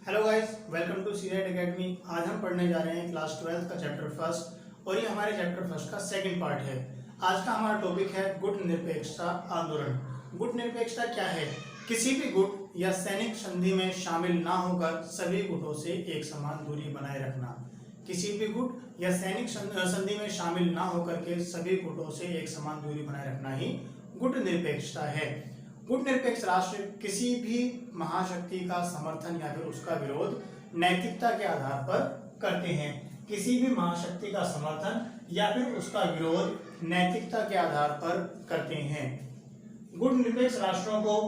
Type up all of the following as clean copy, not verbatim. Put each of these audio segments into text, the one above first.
Hello guys, welcome to सीरेट academy. आज हम पढ़ने जा रहे हैं क्लास 12 का चैप्टर फर्स्ट और ये हमारे चैप्टर फर्स्ट का सेकंड पार्ट है। आज का हमारा टॉपिक है गुट निरपेक्षता आंदोलन। गुट निरपेक्षता क्या है? किसी भी गुट या सैनिक संधि में शामिल ना होकर सभी गुटों से एक समान दूरी बनाए रखना। किसी भी गुट या सैनिक संधि में शामिल ना होकर के सभी गुटों से एक समान दूरी बनाए रखना ही गुट निरपेक्षता है। गुट निरपेक्ष राष्ट्र किसी भी महाशक्ति का समर्थन या फिर उसका विरोध नैतिकता के आधार पर करते हैं। किसी भी महाशक्ति का समर्थन या फिर उसका विरोध नैतिकता के आधार पर करते हैं। गुट निरपेक्ष राष्ट्रों को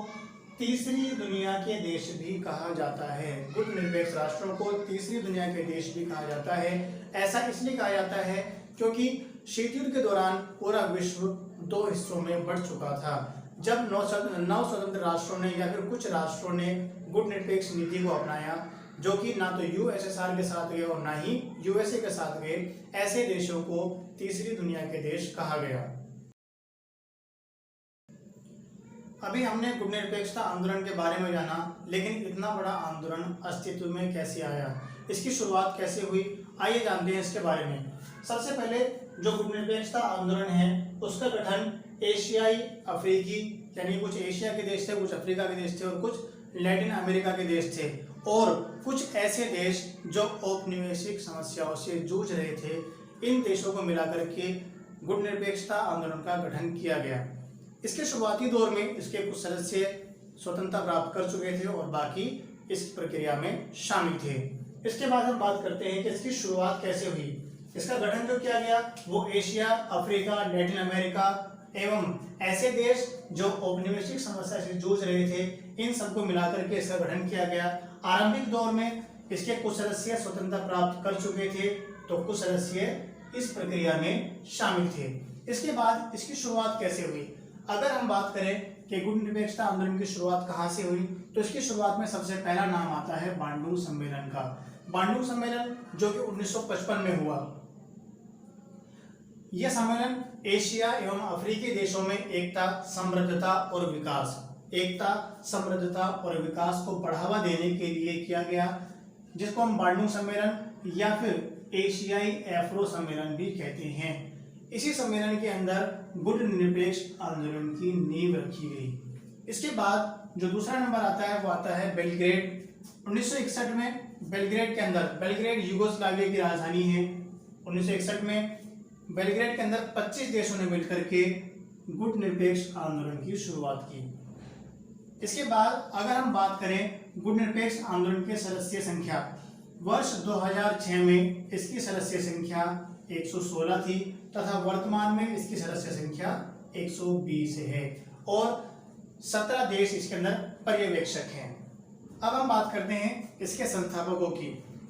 तीसरी दुनिया के देश भी कहा जाता है। गुट निरपेक्ष राष्ट्रों को तीसरी दुनिया के देश भी कहा जाता है। ऐसा इसलिए कहा जाता है क्योंकि शीत युद्ध के दौरान पूरा विश्व दो हिस्सों में बढ़ चुका था। जब नौ स्वतंत्र राष्ट्रों ने या फिर कुछ राष्ट्रों ने गुट निरपेक्ष नीति को अपनाया, जो कि ना तो यूएसएसआर के साथ गए और ना ही यूएसए के साथ गए, ऐसे देशों को तीसरी दुनिया के देश कहा गया। अभी हमने गुट निरपेक्षता आंदोलन के बारे में जाना, लेकिन इतना बड़ा आंदोलन अस्तित्व में कैसे आया, इसकी शुरुआत कैसे हुई, आइए जानते हैं इसके बारे में। सबसे पहले जो गुट निरपेक्षता आंदोलन है उसका गठन एशियाई अफ्रीकी यानी कुछ एशिया के देश थे, कुछ अफ्रीका के देश थे और कुछ लैटिन अमेरिका के देश थे और कुछ ऐसे देश जो औपनिवेशिक समस्याओं से जूझ रहे थे। इन देशों को मिलाकर के गुट निरपेक्षता आंदोलन का गठन किया गया। इसके शुरुआती दौर में इसके कुछ सदस्य स्वतंत्रता प्राप्त कर चुके थे और बाकी इस प्रक्रिया में शामिल थे। इसके बाद हम बात करते हैं कि इसकी शुरुआत कैसे हुई। इसका गठन जो किया गया वो एशिया, अफ्रीका, लैटिन अमेरिका एवं ऐसे देश जो औपनिवेशिक समस्या से जूझ रहे थे, इन सबको मिलाकर के इसका गठन किया गया। आरंभिक दौर में इसके कुछ सदस्य स्वतंत्रता प्राप्त कर चुके थे तो कुछ सदस्य इस प्रक्रिया में शामिल थे। इसके बाद इसकी शुरुआत कैसे हुई? अगर हम बात करें कि गुट निरपेक्षता आंदोलन की शुरुआत कहाँ से हुई, तो इसकी शुरुआत में सबसे पहला नाम आता है बांडुंग सम्मेलन का। बांडुंग सम्मेलन जो कि 1955 में हुआ। यह सम्मेलन एशिया एवं अफ्रीकी देशों में एकता, समृद्धता और विकास को बढ़ावा देने के लिए किया गया, जिसको हम बांडुंग सम्मेलन या फिर एशियाई एफ्रो सम्मेलन भी कहते हैं। इसी सम्मेलन के अंदर गुट निरपेक्ष आंदोलन की नींव रखी गई। इसके बाद जो दूसरा नंबर आता है वो आता है बेलग्रेड। 1961 में बेलग्रेड के अंदर, बेलग्रेड यूगोस्लाविया की राजधानी है। 1961 में बेलग्रेड के अंदर 25 देशों ने मिलकर के गुट निरपेक्ष आंदोलन की शुरुआत की। इसके बाद अगर हम बात करें गुट निरपेक्ष आंदोलन के सदस्य संख्या, वर्ष 2006 में इसकी सदस्य संख्या 116 थी तथा वर्तमान में इसकी सदस्य संख्या 120 है और 17 देश इसके अंदर पर्यवेक्षक हैं। अब हम बात करते हैं इसके संस्थापकों की।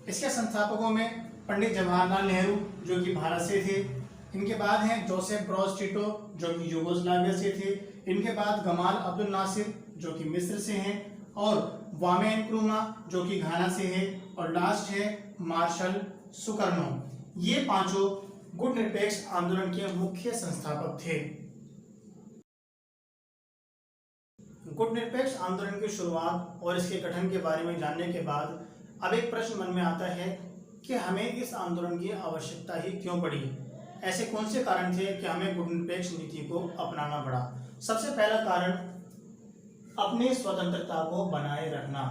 इसके संस्थापकों में पंडित जवाहरलाल नेहरू जो कि भारत से थे, इनके बाद हैं जोसेफ ब्रोज टिटो जो कि यूगोस्लाविया से थे, इनके बाद गमाल अब्दुल नासिर जो कि मिस्र से हैं और वामे नक्रुमा जो कि घाना से है और लास्ट है मार्शल सुकर्नो। ये पांचों गुट निरपेक्ष आंदोलन के मुख्य संस्थापक थे। गुट निरपेक्ष आंदोलन की शुरुआत और इसके गठन के बारे में जानने के बाद अब एक प्रश्न मन में आता है कि हमें इस आंदोलन की आवश्यकता ही क्यों पड़ी। ऐसे कौन से कारण थे कि हमें गुट निरपेक्ष नीति को अपनाना पड़ा? सबसे पहला कारण अपनी स्वतंत्रता को बनाए रखना।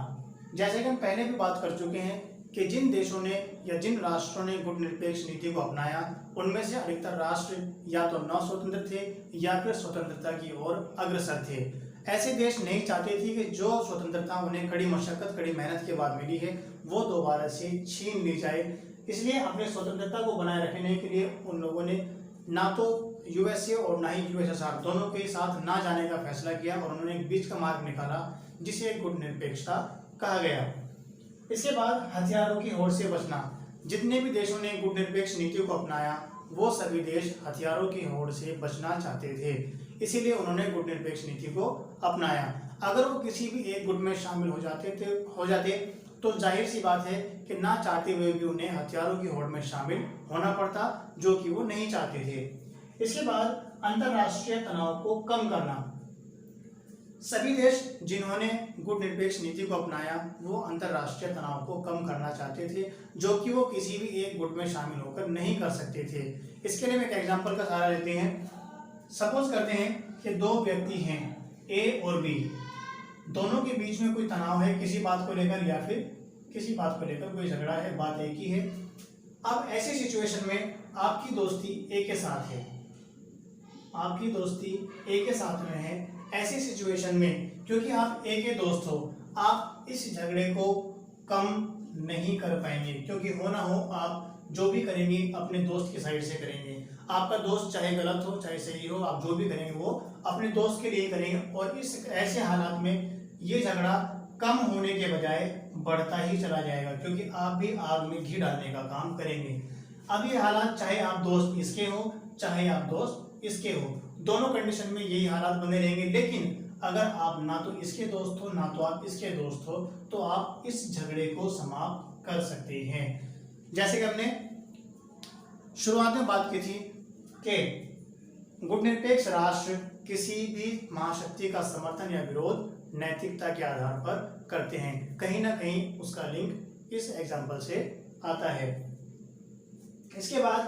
जैसे कि हम पहले भी बात कर चुके हैं कि जिन देशों ने या जिन राष्ट्रों ने गुट निरपेक्ष नीति को अपनाया, उनमें से अधिकतर राष्ट्र या तो नौ स्वतंत्र थे या फिर स्वतंत्रता की ओर अग्रसर थे। ऐसे देश नहीं चाहते थे कि जो स्वतंत्रता उन्हें कड़ी मशक्कत, कड़ी मेहनत के बाद मिली है, वो दोबारा से छीन ली जाए। इसलिए अपनी स्वतंत्रता को बनाए रखने के लिए उन लोगों ने ना तो यूएसए और ना ही यूएसएसआर दोनों के साथ ना जाने का फैसला किया और उन्होंने एक बीच का मार्ग निकाला जिसे गुट निरपेक्षता कहा गया। इसके बाद हथियारों की होड़ से बचना। जितने भी देशों ने गुट निरपेक्ष नीति को अपनाया वो सभी देश हथियारों की होड़ से बचना चाहते थे, इसीलिए उन्होंने गुट निरपेक्ष नीति को अपनाया। अगर वो किसी भी एक गुट में शामिल हो जाते तो जाहिर सी बात है कि ना चाहते हुए भी उन्हें हथियारों की होड़ में शामिल होना पड़ता, जो कि वो नहीं चाहते थे। इसके बाद अंतरराष्ट्रीय तनाव को कम करना। सभी देश जिन्होंने गुटनिरपेक्ष नीति को अपनाया वो अंतरराष्ट्रीय तनाव को कम करना चाहते थे, जो कि वो किसी भी एक गुट में शामिल होकर नहीं कर सकते थे। इसके लिए हम एक एग्जांपल का सहारा लेते हैं। सपोज करते हैं कि दो व्यक्ति हैं ए और बी, दोनों के बीच में कोई तनाव है किसी बात को लेकर या फिर किसी बात को लेकर कोई झगड़ा है, बात एक ही है। अब ऐसी सिचुएशन में आपकी दोस्ती ए के साथ है, आपकी दोस्ती ए के साथ में है। ऐसी सिचुएशन में क्योंकि आप ए के दोस्त हो, आप इस झगड़े को कम नहीं कर पाएंगे, क्योंकि हो ना हो आप जो भी करेंगे अपने दोस्त की साइड से करेंगे। आपका दोस्त चाहे गलत हो चाहे सही हो, आप जो भी करेंगे वो अपने दोस्त के लिए करेंगे, और इस ऐसे हालात में ये झगड़ा कम होने के बजाय बढ़ता ही चला जाएगा, क्योंकि आप भी आग में घी डालने का काम करेंगे। अब ये हालात चाहे आप दोस्त इसके हो चाहे आप दोस्त इसके हो, दोनों कंडीशन में यही हालात बने रहेंगे। लेकिन अगर आप ना तो इसके दोस्त हो ना तो आप इसके दोस्त हो, तो आप इस झगड़े को समाप्त कर सकते हैं। जैसे कि हमने शुरुआत में बात की थी कि गुटनिरपेक्ष राष्ट्र किसी भी महाशक्ति का समर्थन या विरोध नैतिकता के आधार पर करते हैं। कहीं ना कहीं उसका लिंक इस एग्जाम्पल से आता है। इसके बाद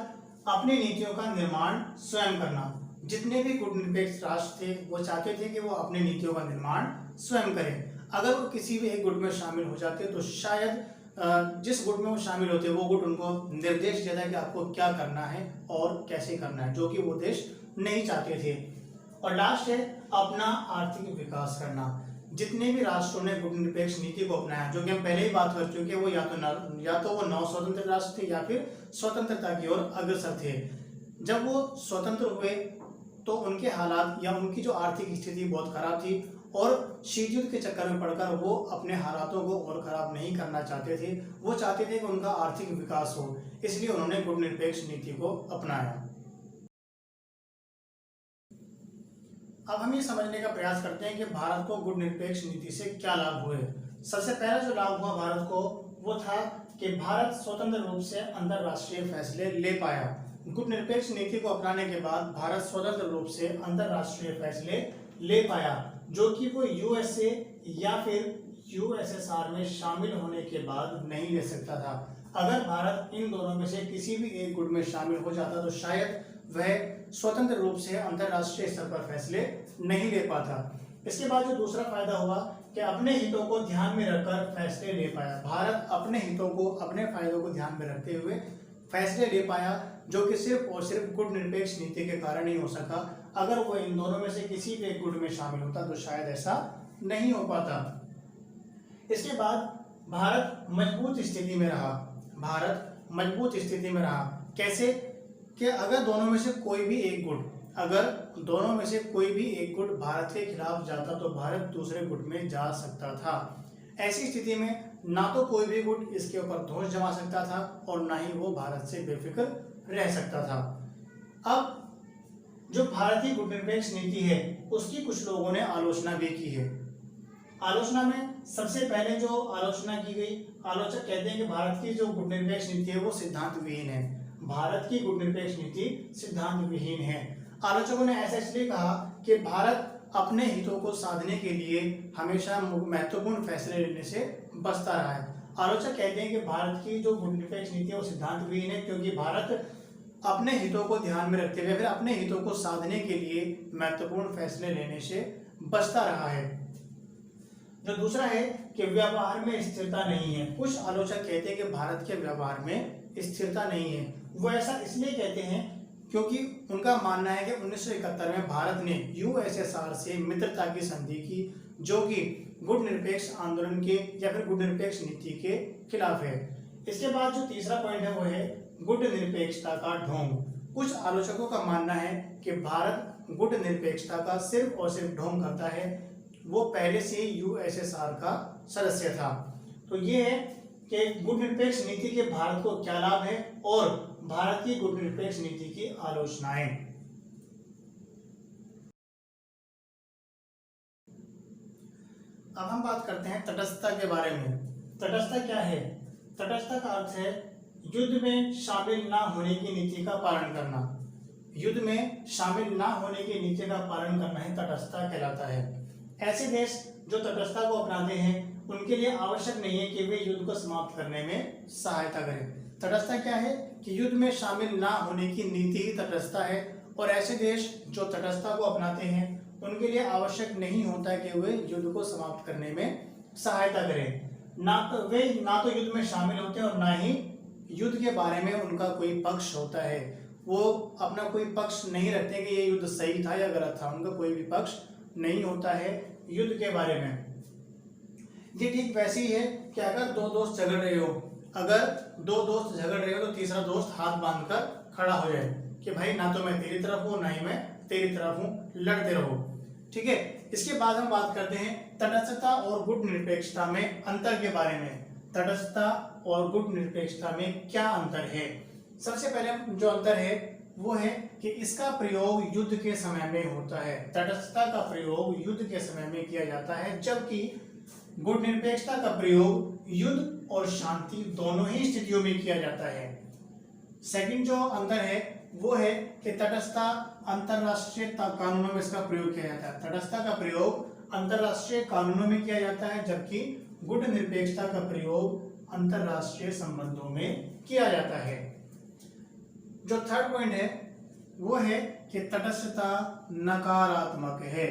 अपनी नीतियों का निर्माण स्वयं करना। जितने भी गुटनिरपेक्ष राष्ट्र थे वो चाहते थे कि वो अपनी नीतियों का निर्माण स्वयं करें। अगर वो किसी भी एक गुट में शामिल हो जाते तो शायद जिस गुट में वो शामिल होते वो गुट उनको निर्देश देता है कि आपको क्या करना है और कैसे करना है, जो कि वो देश नहीं चाहते थे। और लास्ट है अपना आर्थिक विकास करना। जितने भी राष्ट्रों ने गुटनिरपेक्ष नीति को अपनाया, जो कि हम पहले ही बात कर चुके हैं, वो या तो वो नव स्वतंत्र राष्ट्र थे या फिर स्वतंत्रता की ओर अग्रसर थे। जब वो स्वतंत्र हुए तो उनके हालात या उनकी जो आर्थिक स्थिति बहुत खराब थी, और शीत युद्ध के चक्कर में पड़कर वो अपने हालातों को और खराब नहीं करना चाहते थे। वो चाहते थे कि उनका आर्थिक विकास हो, इसलिए उन्होंने गुटनिरपेक्ष नीति को अपनाया। अब हम ये समझने का प्रयास करते हैं कि भारत को गुटनिरपेक्ष नीति से क्या लाभ हुए। सबसे पहला जो लाभ हुआ भारत को वो था कि भारत स्वतंत्र रूप से अंतरराष्ट्रीय फैसले ले पाया। गुटनिरपेक्ष नीति को अपनाने के बाद भारत स्वतंत्र रूप से अंतरराष्ट्रीय फैसले ले पाया, जो कि वो यूएसए या फिर यूएसएसआर में शामिल होने के बाद नहीं ले सकता था। अगर भारत इन दोनों में से किसी भी एक गुट में शामिल हो जाता तो शायद वह स्वतंत्र रूप से अंतरराष्ट्रीय स्तर पर फैसले नहीं ले पाता। इसके बाद जो दूसरा फायदा हुआ कि अपने हितों को ध्यान में रखकर फैसले ले पाया। भारत अपने हितों को, अपने फायदों को ध्यान में रखते हुए फैसले ले पाया, जो कि सिर्फ और सिर्फ गुटनिरपेक्ष नीति के कारण ही हो सका। अगर वो इन दोनों में से किसी भी एक गुट में शामिल होता तो शायद ऐसा नहीं हो पाता। इसके बाद भारत मजबूत स्थिति में रहा। भारत मजबूत स्थिति में रहा कैसे? कि अगर दोनों में से कोई भी एक गुट भारत के खिलाफ जाता तो भारत दूसरे गुट में जा सकता था। ऐसी स्थिति में ना तो कोई भी गुट इसके ऊपर दोष जमा सकता था और ना ही वो भारत से बेफिक्र रह सकता था। अब जो भारतीय गुटनिरपेक्ष नीति है उसकी कुछ लोगों ने आलोचना भी की है। आलोचना में सबसे पहले जो आलोचना की गई, आलोचक कहते हैं कि भारत की जो गुटनिरपेक्ष नीति है वो सिद्धांत विहीन है। भारत की गुटनिरपेक्ष नीति सिद्धांत विहीन है। आलोचकों ने ऐसा इसलिए कहा कि भारत अपने हितों को साधने के लिए हमेशा महत्वपूर्ण फैसले लेने से बचता रहा है। आलोचक कहते हैं कि भारत की जो गुटनिरपेक्ष नीति है वो सिद्धांत विहीन है, क्योंकि भारत अपने हितों को ध्यान में रखते हुए फिर अपने हितों को साधने के लिए महत्वपूर्ण फैसले लेने से बचता रहा है। जो दूसरा है कि व्यवहार में स्थिरता नहीं है। कुछ आलोचक कहते हैं कि भारत के व्यवहार में स्थिरता नहीं है। वो ऐसा इसलिए कहते हैं क्योंकि उनका मानना है कि 1971 में भारत ने यूएसएसआर से मित्रता की संधि की, जो कि गुटनिरपेक्ष आंदोलन के या फिर गुटनिरपेक्ष नीति के खिलाफ है। इसके बाद जो तीसरा पॉइंट है वो है गुटनिरपेक्षता का ढोंग। कुछ आलोचकों का मानना है कि भारत गुटनिरपेक्षता का सिर्फ और सिर्फ ढोंग करता है, वो पहले से ही यूएसएसआर का सदस्य था। तो ये है कि गुटनिरपेक्ष नीति के भारत को क्या लाभ है और भारत की गुटनिरपेक्ष नीति की आलोचनाएं। अब हम बात करते हैं तटस्थता के बारे में। तटस्थता क्या है? तटस्थता का अर्थ है युद्ध में शामिल ना होने की नीति का पालन करना। युद्ध में शामिल ना होने की नीति का पालन करना ही तटस्थता कहलाता है। ऐसे देश जो तटस्थता को अपनाते हैं उनके लिए आवश्यक नहीं है कि वे युद्ध को समाप्त करने में सहायता करें। तटस्थता क्या है कि युद्ध में शामिल ना होने की नीति ही तटस्थता है, और ऐसे देश जो तटस्थता को अपनाते हैं उनके लिए आवश्यक नहीं होता कि वे युद्ध को समाप्त करने में सहायता करें। ना तो युद्ध में शामिल होते हैं और ना ही युद्ध के बारे में उनका कोई पक्ष होता है। वो अपना कोई पक्ष नहीं रखते कि ये युद्ध सही था या गलत था, उनका कोई भी पक्ष नहीं होता है युद्ध के बारे में। ये ठीक वैसे ही है कि अगर दो दोस्त झगड़ रहे हो, तो तीसरा दोस्त हाथ बांधकर खड़ा हो जाए कि भाई ना तो मैं तेरी तरफ हूं ना ही मैं तेरी तरफ हूं, लड़ते रहो। ठीक है, इसके बाद हम बात करते हैं तटस्थता और गुट निरपेक्षता में अंतर के बारे में। तटस्थता और गुट निरपेक्षता में क्या अंतर है? सबसे पहले जो अंतर है वो है कि इसका प्रयोग युद्ध के समय में होता है। तटस्थता का प्रयोग युद्ध के समय में किया जाता है, जबकि गुट निरपेक्षता का प्रयोग युद्ध और शांति दोनों ही स्थितियों में किया जाता है। सेकंड जो अंतर है वो है कि तटस्थता अंतरराष्ट्रीय कानूनों में इसका प्रयोग किया जाता है। तटस्थता का प्रयोग अंतरराष्ट्रीय कानूनों में किया जाता है, जबकि गुट निरपेक्षता का प्रयोग अंतरराष्ट्रीय संबंधों में किया जाता है। जो थर्ड पॉइंट है वो है कि तटस्थता नकारात्मक है।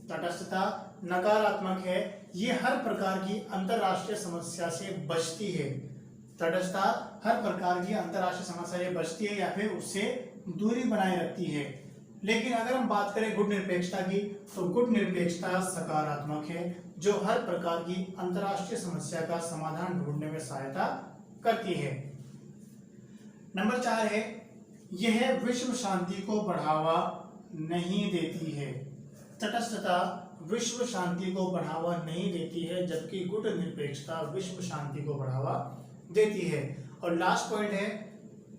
तटस्थता नकारात्मक है, ये हर प्रकार की अंतरराष्ट्रीय समस्या से बचती है। तटस्थता हर प्रकार की अंतरराष्ट्रीय समस्या से बचती है या फिर उससे दूरी बनाए रखती है। लेकिन अगर हम बात करें गुट निरपेक्षता की, तो गुट निरपेक्षता सकारात्मक है, जो हर प्रकार की अंतरराष्ट्रीय समस्या का समाधान ढूंढने में सहायता करती है। नंबर 4 है, यह विश्व शांति को बढ़ावा नहीं देती है। तटस्थता विश्व शांति को बढ़ावा नहीं देती है, जबकि गुट निरपेक्षता विश्व शांति को बढ़ावा देती है। और लास्ट पॉइंट है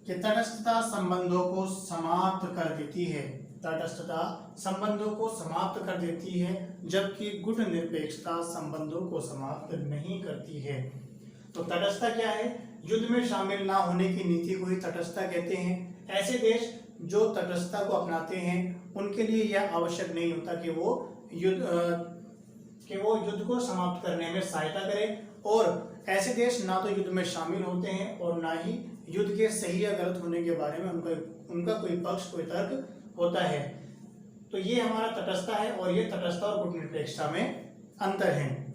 कि तटस्थता संबंधों को समाप्त कर देती है। तटस्थता संबंधों को समाप्त कर देती है, जबकि गुट निरपेक्षता संबंधों को समाप्त नहीं करती है। तो तटस्थता क्या है? युद्ध में शामिल ना होने की नीति को ही तटस्थता कहते हैं। ऐसे देश जो तटस्थता को अपनाते हैं उनके लिए यह आवश्यक नहीं होता कि वो युद्ध को समाप्त करने में सहायता करें, और ऐसे देश ना तो युद्ध में शामिल होते हैं और ना ही युद्ध के सही या गलत होने के बारे में उनका कोई पक्ष, कोई तर्क होता है। तो ये हमारा तटस्थता है, और ये तटस्थता और गुट निरपेक्षता में अंतर है।